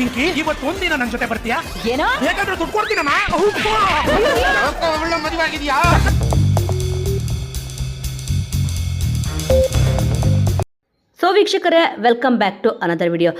ಪಿಂಕಿ ಇವತ್ತು ಒಂದಿನ ನನ್ನ ಜೊತೆ ಬರ್ತೀಯಾ? ಏನೋ ಬೇಕಾದ್ರೆ ದುಡ್ಡು ಕೊಡ್ತೀನಮ್ಮ. ಮದುವೆ ಆಗಿದ್ಯಾ? ಸೊ ವೀಕ್ಷಕರೇ, welcome back to another video.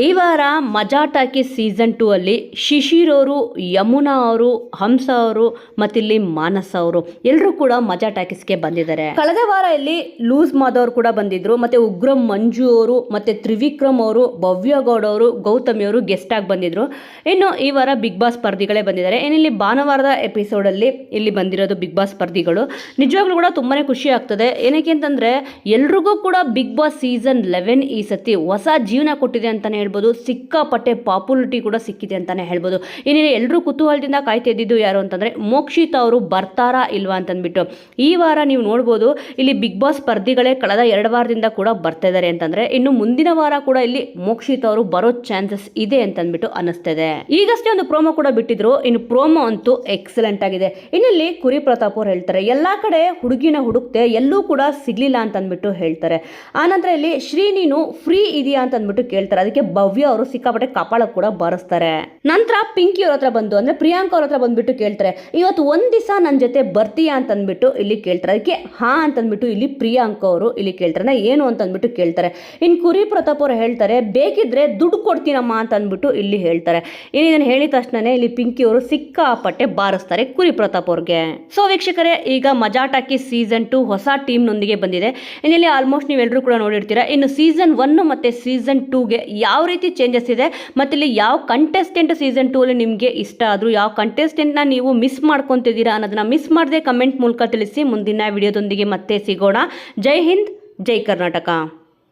ಈ ವಾರ ಮಜಾ ಟಾಕೀಸ್ ಸೀಸನ್ 2 ಅಲ್ಲಿ ಶಿಶಿರ್ ಅವರು, ಯಮುನಾ ಅವರು, ಹಂಸ ಅವರು ಮತ್ತಿಲ್ಲಿ ಮಾನಸ ಅವರು ಎಲ್ಲರೂ ಕೂಡ ಮಜಾ ಟಾಕೀಸ್ಗೆ ಬಂದಿದ್ದಾರೆ. ಕಳೆದ ವಾರ ಇಲ್ಲಿ ಲೂಸ್ ಮಾಧವ್ ಕೂಡ ಬಂದಿದ್ರು, ಮತ್ತೆ ಉಗ್ರಂ ಮಂಜು ಅವರು, ಮತ್ತೆ ತ್ರಿವಿಕ್ರಮ್ ಅವರು, ಭವ್ಯ ಗೌಡ ಅವರು, ಗೌತಮಿ ಅವರು ಗೆಸ್ಟ್ ಆಗಿ ಬಂದಿದ್ರು. ಇನ್ನು ಈ ವಾರ ಬಿಗ್ ಬಾಸ್ ಸ್ಪರ್ಧಿಗಳೇ ಬಂದಿದ್ದಾರೆ. ಏನಿಲ್ಲಿ ಭಾನುವಾರದ ಎಪಿಸೋಡ್ ಅಲ್ಲಿ ಇಲ್ಲಿ ಬಂದಿರೋದು ಬಿಗ್ ಬಾಸ್ ಸ್ಪರ್ಧಿಗಳು. ನಿಜವಾಗ್ಲೂ ಕೂಡ ತುಂಬಾನೇ ಖುಷಿ ಆಗ್ತದೆ. ಏನಕ್ಕೆ ಅಂತಂದ್ರೆ ಎಲ್ರಿಗೂ ಕೂಡ ಬಿಗ್ ಬಾಸ್ ಸೀಸನ್ 11 ಈ ಸತಿ ಹೊಸ ಜೀವನ ಕೊಟ್ಟಿದೆ ಅಂತಾನೆ ಹೇಳ್ಬೋದು. ಸಿಕ್ಕಾಪಟ್ಟೆ ಪಾಪ್ಯುಲಿಟಿ ಕೂಡ ಸಿಕ್ಕಿದೆ ಅಂತಾನೆ ಹೇಳ್ಬೋದು. ಇನ್ನೇನು ಎಲ್ಲರೂ ಕುತೂಹಲದಿಂದ ಕಾಯ್ತಾ ಇದ್ದಿದ್ದು ಯಾರು ಅಂತಂದ್ರೆ ಮೋಕ್ಷಿತ್ ಅವರು ಬರ್ತಾರಾ ಇಲ್ವಾ ಅಂತಂದ್ಬಿಟ್ಟು. ಈ ವಾರ ನೀವು ನೋಡ್ಬೋದು ಇಲ್ಲಿ ಬಿಗ್ ಬಾಸ್ ಸ್ಪರ್ಧಿಗಳೇ ಕಳೆದ 2 ವಾರದಿಂದ ಕೂಡ ಬರ್ತಾ ಇದ್ದಾರೆ ಅಂತಂದ್ರೆ ಇನ್ನು ಮುಂದಿನ ವಾರ ಕೂಡ ಇಲ್ಲಿ ಮೋಕ್ಷಿತ್ ಅವರು ಬರೋ ಚಾನ್ಸಸ್ ಇದೆ ಅಂತಂದ್ಬಿಟ್ಟು ಅನ್ನಿಸ್ತಿದೆ. ಈಗಷ್ಟೇ ಒಂದು ಪ್ರೋಮೋ ಕೂಡ ಬಿಟ್ಟಿದ್ರು. ಇನ್ನು ಪ್ರೋಮೋ ಅಂತೂ ಎಕ್ಸಲೆಂಟ್ ಆಗಿದೆ. ಇನ್ನಿಲ್ಲಿ ಕುರಿ ಪ್ರತಾಪ್ ಅವ್ರು ಹೇಳ್ತಾರೆ, ಎಲ್ಲಾ ಕಡೆ ಹುಡುಗಿನ ಹುಡುಕ್ತೆ ಎಲ್ಲೂ ಕೂಡ ಸಿಗ್ಲಿಲ್ಲ ಅಂತಂದ್ಬಿಟ್ಟು ಹೇಳ್ತಾರೆ. ಆನಂತರ ಇಲ್ಲಿ ಶ್ರೀ ನೀನು ಫ್ರೀ ಇದೆಯಾ ಅಂತ ಅಂದ್ಬಿಟ್ಟು ಕೇಳ್ತಾರೆ. ಅದಕ್ಕೆ ಭವ್ಯ ಅವರು ಸಿಕ್ಕಾಪಟ್ಟೆ ಕಪಾಳ ಕೂಡ ಬಾರಿಸ್ತಾರೆ. ನಂತರ ಪಿಂಕಿ ಅವ್ರ ಹತ್ರ ಬಂದು ಅಂದ್ರೆ ಪ್ರಿಯಾಂಕಾ ಅವ್ರ ಹತ್ರ ಬಂದ್ಬಿಟ್ಟು ಕೇಳ್ತಾರೆ, ಇವತ್ತು ಒಂದ್ ದಿವಸ ನನ್ನ ಜೊತೆ ಬರ್ತೀಯಾ ಅಂತ ಅಂದ್ಬಿಟ್ಟು ಇಲ್ಲಿ ಕೇಳ್ತಾರೆ. ಅದಕ್ಕೆ ಹಾ ಅಂತಂದ್ಬಿಟ್ಟು ಇಲ್ಲಿ ಪ್ರಿಯಾಂಕಾ ಅವರು ಇಲ್ಲಿ ಕೇಳ್ತಾರೆ, ಏನು ಅಂತ ಅಂದ್ಬಿಟ್ಟು ಕೇಳ್ತಾರೆ. ಇನ್ನು ಕುರಿ ಪ್ರತಾಪ್ ಅವರು ಹೇಳ್ತಾರೆ, ಬೇಕಿದ್ರೆ ದುಡ್ಡು ಕೊಡ್ತೀನಮ್ಮ ಅಂತ ಅಂದ್ಬಿಟ್ಟು ಇಲ್ಲಿ ಹೇಳ್ತಾರೆ. ಇದನ್ನು ಹೇಳಿದ ತಕ್ಷಣ ಇಲ್ಲಿ ಪಿಂಕಿ ಅವರು ಸಿಕ್ಕಾಪಟ್ಟೆ ಬಾರಿಸ್ತಾರೆ ಕುರಿ ಪ್ರತಾಪ್ ಅವ್ರಿಗೆ. ಸೊ ವೀಕ್ಷಕರೇ, ಈಗ ಮಜಾ ಟಾಕೀಸ್ ಸೀಸನ್ 2 ಹೊಸ ಟೀಮ್ ನೊಂದಿಗೆ ಬಂದಿದೆ. ಇಲ್ಲಿ ಆಲ್ಮೋಸ್ಟ್ ನೀವೆಲ್ಲರೂ ಕೂಡ ನೋಡಿರ್ತೀರಾ. ಇನ್ನು ಸೀಸನ್ 1 ಮತ್ತು ಸೀಸನ್ 2ಗೆ ಯಾವ ರೀತಿ ಚೇಂಜಸ್ ಇದೆ, ಮತ್ತು ಇಲ್ಲಿ ಯಾವ ಕಂಟೆಸ್ಟೆಂಟ್ ಸೀಸನ್ 2 ಅಲ್ಲಿ ನಿಮಗೆ ಇಷ್ಟ ಆದರೂ, ಯಾವ ಕಂಟೆಸ್ಟೆಂಟ್ನ ನೀವು ಮಿಸ್ ಮಾಡ್ಕೊತಿದ್ದೀರಾ ಅನ್ನೋದನ್ನ ಮಿಸ್ ಮಾಡದೆ ಕಮೆಂಟ್ ಮೂಲಕ ತಿಳಿಸಿ. ಮುಂದಿನ ವಿಡಿಯೋದೊಂದಿಗೆ ಮತ್ತೆ ಸಿಗೋಣ. ಜೈ ಹಿಂದ್, ಜೈ ಕರ್ನಾಟಕ.